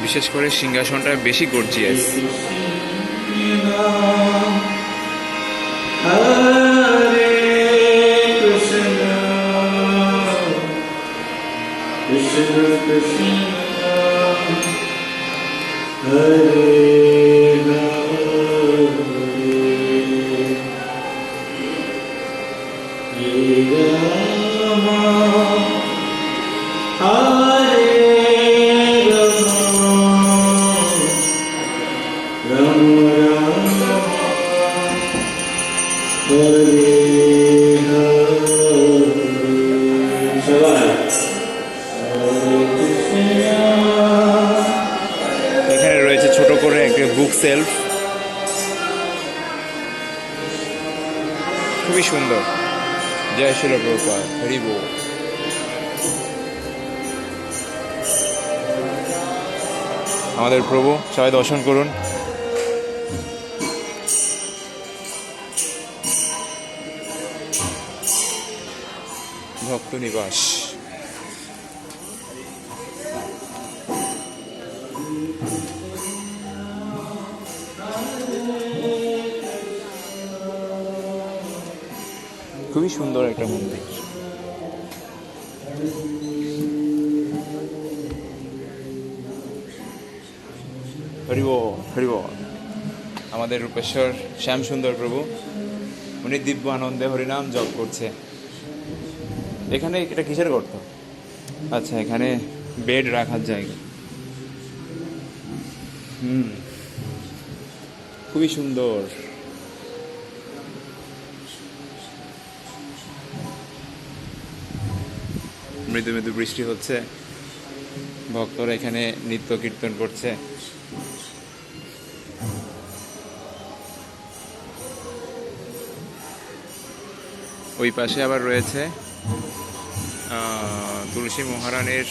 বিশেষ করে সিংহাসনটা বেশি গর্জিয়াস। এখানে রয়েছে ছোট করে একটা বুক সেলফ, খুবই সুন্দর। জয় শিল প্রভুপাদ, হরি বল। আমাদের প্রভু, সবাই দর্শন করুন। ভক্ত নিবাস। খুবই সুন্দর একটা মন্দির। হরি বল, হরি বল। আমাদের রূপেশ্বর শ্যাম সুন্দর প্রভু, উনি দিব্য আনন্দে হরিনাম জপ করছে। এখানে এটা কিসের গর্ত? আচ্ছা, এখানে বেড রাখার জায়গা। খুবই সুন্দর। মৃদু মৃদু বৃষ্টি হচ্ছে, ভক্তরা এখানে নৃত্য কীর্তন করছে। ওই পাশে আবার রয়েছে তুলসী মহারানীর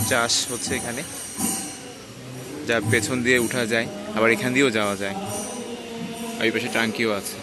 চাষ হচ্ছে এখানে, যা পেছন দিয়ে উঠা যায়, আবার এখান দিয়েও যাওয়া যায়। ওই পাশে টাঙ্কিও আছে।